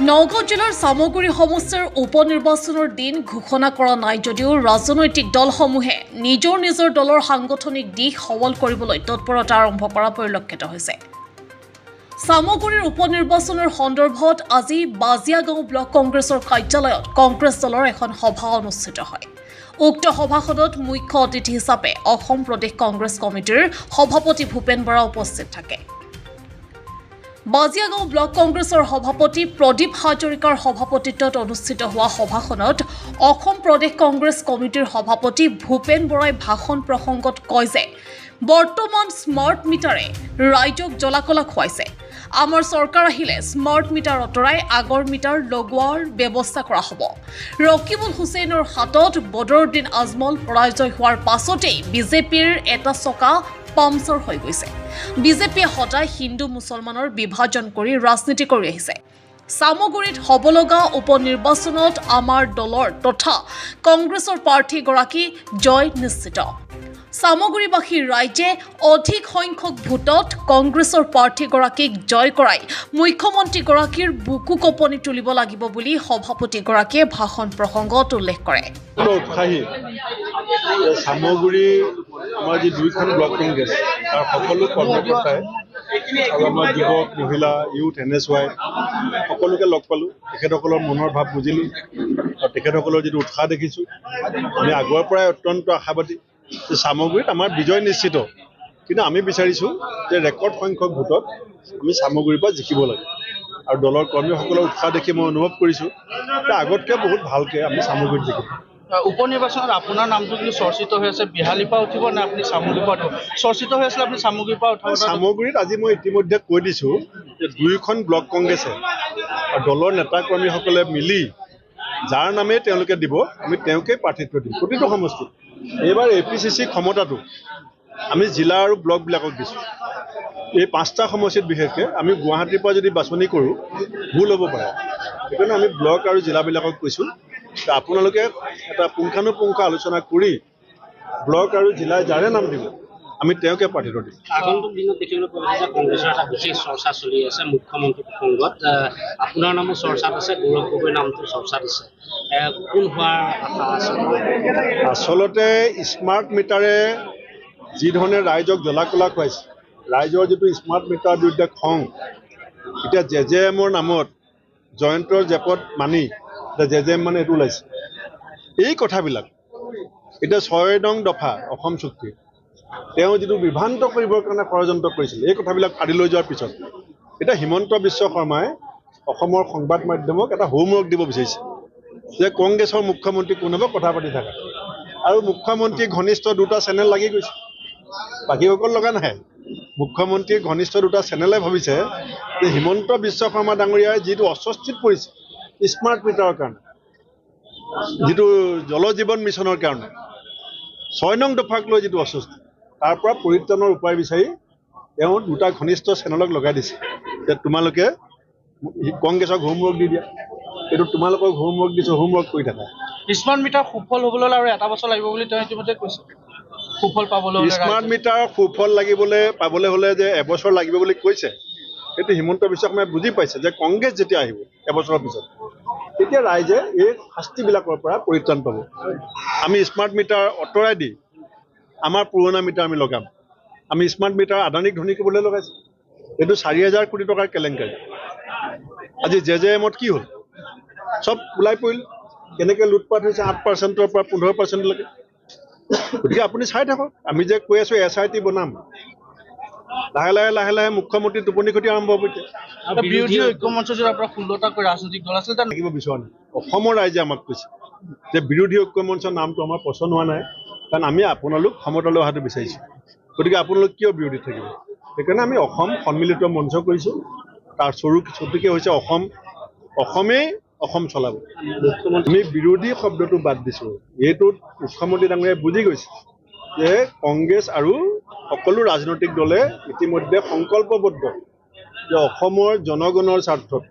নগাঁও জিলাৰ চামগুৰি সমষ্টিৰ উপনিৰ্বাচনৰ দিন ঘোষণা কৰা নাই যদিও ৰাজনৈতিক দলসমূহে নিজৰ দলৰ সাংগঠনিক দিশ সবল কৰিবলৈ তৎপৰতা আৰম্ভ কৰা পৰিলক্ষিত হৈছে। চামগুৰিৰ উপনিৰ্বাচনৰ সন্দৰ্ভত আজি বাজিয়াগাঁও ব্লক কংগ্ৰেছৰ কাৰ্যালয়ত কংগ্ৰেছ দলৰ এখন সভা অনুষ্ঠিত হয়। উক্ত সভাখনত মুখ্য অতিথি হিচাপে অসম প্ৰদেশ কংগ্ৰেছ কমিটিৰ সভাপতি ভূপেন বৰা উপস্থিত থাকে। বাজিয়াগাঁও ব্লক কংগ্ৰেছৰ সভাপতি প্ৰদীপ হাজৰিকাৰ সভাপতিত্বত অনুষ্ঠিত হোৱা সভাখনত অসম প্ৰদেশ কংগ্ৰেছ কমিটিৰ সভাপতি ভূপেন বৰাই ভাষণ প্ৰসংগত কয় যে বৰ্তমান স্মাৰ্ট মিটাৰে ৰাইজক জ্বলাকলা খুৱাইছে। আমাৰ চৰকাৰ আহিলে স্মাৰ্ট মিটাৰ আঁতৰাই আগৰ মিটাৰ লগোৱাৰ ব্যৱস্থা কৰা হ'ব। ৰকিবুল হুছেইনৰ হাতত বদৰুদ্দিন আজমল পৰাজয় হোৱাৰ পাছতেই বিজেপিৰ এটা চকা পামচাৰ হৈ গৈছে। বিজেপিয়ে সদায় হিন্দু মুছলমানৰ বিভাজন কৰি ৰাজনীতি কৰি আহিছে। চামগুৰিত হ'বলগা উপনিৰ্বাচনত আমাৰ দলৰ তথা কংগ্ৰেছৰ প্ৰাৰ্থীগৰাকী জয় নিশ্চিত। চামগুৰিবাসী ৰাইজে অধিক সংখ্যক ভোটত কংগ্ৰেছৰ প্ৰাৰ্থীগৰাকীক জয় কৰাই মুখ্যমন্ত্ৰীগৰাকীৰ বুকু কঁপনি তুলিব লাগিব বুলি সভাপতিগৰাকীয়ে ভাষণ প্ৰসংগত উল্লেখ কৰে। উৎসাহী চামগুৰি আমাৰ যি দুইখন ব্লক কংগ্ৰেছ তাৰ সকলো কৰ্মকৰ্তাই আৰু আমাৰ যুৱক মহিলা ইউথ NSY সকলোকে লগ পালোঁ। তেখেতসকলৰ মনৰ ভাৱ বুজিলোঁ আৰু তেখেতসকলৰ যিটো উৎসাহ দেখিছোঁ, আমি আগৰ পৰাই অত্যন্ত আশাবাদী যে চামগুৰিত আমাৰ বিজয় নিশ্চিত। কিন্তু আমি বিচাৰিছোঁ যে ৰেকৰ্ড সংখ্যক ভোটত আমি চামগুৰিৰ পৰা জিকিব লাগে আৰু দলৰ কৰ্মীসকলৰ উৎসাহ দেখি মই অনুভৱ কৰিছোঁ যে আগতকৈ বহুত ভালকৈ আমি চামগুৰিত জিকিম। উপনিৰ্বাচনত আপোনাৰ নামটো কিন্তু চৰ্চিত হৈ আছে। বিহালীৰ পৰা উঠিব নে আপুনি চামগুৰিৰ পৰা উঠিব? চৰ্চিত হৈ আছিলে আপুনি চামগুৰিৰ পৰা উঠাব। চামগুৰিত আজি মই ইতিমধ্যে কৈ দিছোঁ যে দুয়োখন ব্লক কংগ্ৰেছে আৰু দলৰ নেতা কৰ্মীসকলে মিলি যাৰ নামেই তেওঁলোকে দিব আমি তেওঁকেই প্ৰাৰ্থিত্ব দিম প্ৰতিটো সমষ্টিত। এইবাৰ APCC ক্ষমতাটো আমি জিলা আৰু ব্লকবিলাকক দিছোঁ। এই 5টা সমষ্টিত বিশেষকৈ আমি গুৱাহাটীৰ পৰা যদি বাছনি কৰোঁ ভুল হ'ব পাৰে। সেইকাৰণে আমি ব্লক আৰু জিলাবিলাকক কৈছোঁ যে আপোনালোকে এটা পুংখানুপুংখ আলোচনা কৰি ব্লক আৰু জিলাই যাৰে নাম দিব আমি তেওঁকে প্ৰাৰ্থিত্ব দিম। আগন্তুক দিনত দেখিবলৈ পোৱা গৈছে যে কংগ্ৰেছৰ এটা বিশেষ চৰ্চা চলি আছে মুখ্যমন্ত্ৰী প্ৰসংগত। আপোনাৰ নামো চৰ্চাত আছে, গৌৰৱ গগৈৰ নামটো চৰ্চাত আছে। কোন হোৱাৰ আশা আছে? আচলতে স্মাৰ্ট মিটাৰে যি ধৰণে ৰাইজক জ্বলাকলা খুৱাইছে, ৰাইজৰ যিটো স্মাৰ্ট মিটাৰৰ বিৰুদ্ধে খং, এতিয়া JJMৰ নামত জয়ন্তৰ জেপত মানি এতিয়া JJM মানে এইটো ওলাইছে। এই কথাবিলাক এতিয়া 6 নং দফা অসম চুক্তি তেওঁ যিটো বিভ্ৰান্ত কৰিবৰ কাৰণে ষড়যন্ত্ৰ কৰিছিল, এই কথাবিলাক ফাদি লৈ যোৱাৰ পিছত এতিয়া হিমন্ত বিশ্ব শৰ্মাই অসমৰ সংবাদ মাধ্যমক এটা হোমৱৰ্ক দিব বিচাৰিছে যে কংগ্ৰেছৰ মুখ্যমন্ত্ৰী কোন হ'ব কথা পাতি থাকা। আৰু মুখ্যমন্ত্ৰী ঘনিষ্ঠ 2টা চেনেল লাগি গৈছে, বাকীসকল লগা নাই। মুখ্যমন্ত্ৰীৰ ঘনিষ্ঠ 2টা চেনেলে ভাবিছে যে হিমন্ত বিশ্ব শৰ্মা ডাঙৰীয়াই যিটো অস্বস্তিত পৰিছে স্মাৰ্ট মিটাৰৰ কাৰণে, যিটো জল জীৱন মিছনৰ কাৰণে 6 নং দফাক লৈ যিটো অস্বস্তি, তাৰ পৰা পৰিত্ৰাণৰ উপায় বিচাৰি তেওঁ 2টা ঘনিষ্ঠ চেনেলক লগাই দিছে যে তোমালোকে কংগ্ৰেছক হোমৱৰ্ক দি দিয়া, এইটো তোমালোকক হোমৱৰ্ক দিছোঁ, হোমৱৰ্ক কৰি থাকা। স্মাৰ্ট মিটাৰ সুফল হ'বলৈ আৰু এটা বছৰ লাগিব বুলি তেওঁ ইতিমধ্যে কৈছে। সুফল পাবলৈ স্মাৰ্ট মিটাৰ সুফল পাবলৈ হ'লে যে এবছৰ লাগিব বুলি কৈছে, সেইটো হিমন্ত বিশ্ব শৰ্মাই বুজি পাইছে যে কংগ্ৰেছ যেতিয়া আহিব এবছৰৰ পিছত তেতিয়া ৰাইজে এই শাস্তিবিলাকৰ পৰা পৰিত্ৰাণ পাব। আমি স্মাৰ্ট মিটাৰ আঁতৰাই দি আমাৰ পুৰণা মিটাৰ আমি লগাম। আমি স্মাৰ্ট মিটাৰ আদানীক ধনী কৰিবলৈ লগাইছোঁ। এইটো 4000 কোটি টকাৰ কেলেংকাৰী। আজি JJMত কি হ'ল চব ওলাই পৰিল, কেনেকৈ লুটপাট হৈছে 8%ৰ পৰা 15%লৈকে। গতিকে আপুনি চাই থাকক, আমি যে কৈ আছোঁ SIT বনাম, লাহে লাহে মুখ্যমন্ত্ৰী টোপনি খতি আৰম্ভ হ'ব। বিৰোধী ঐক্যমঞ্চ যদি আপোনাৰ 16টাকৈ ৰাজনৈতিক দল আছিল তাত লাগিব বিচৰা নাই। অসমৰ ৰাইজে আমাক কৈছে যে বিৰোধী ঐক্যমঞ্চৰ নামটো আমাৰ পচন্দ হোৱা নাই, কাৰণ আমি আপোনালোক ক্ষমতালৈ অহাটো বিচাৰিছোঁ। গতিকে আপোনালোক কিয় বিৰোধীত থাকিব? সেইকাৰণে আমি অসম সন্মিলিত মঞ্চ কৰিছোঁ। তাৰ চুটিকে হৈছে অসমেই অসম চলাব। আমি বিৰোধী শব্দটো বাদ দিছোঁ। এইটোত মুখ্যমন্ত্ৰী ডাঙৰীয়াই বুজি গৈছে যে কংগ্ৰেছ আৰু সকলো ৰাজনৈতিক দলে ইতিমধ্যে সংকল্পবদ্ধ যে অসমৰ জনগণৰ স্বাৰ্থত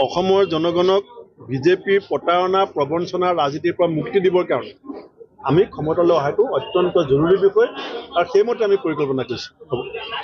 অসমৰ জনগণক বিজেপিৰ প্ৰতাৰণা প্ৰবঞ্চনা ৰাজনীতিৰ পৰা মুক্তি দিবৰ কাৰণে আমি ক্ষমতালৈ অহাটো অত্যন্ত জৰুৰী বিষয় আৰু সেইমতে আমি পৰিকল্পনা কৰিছোঁ।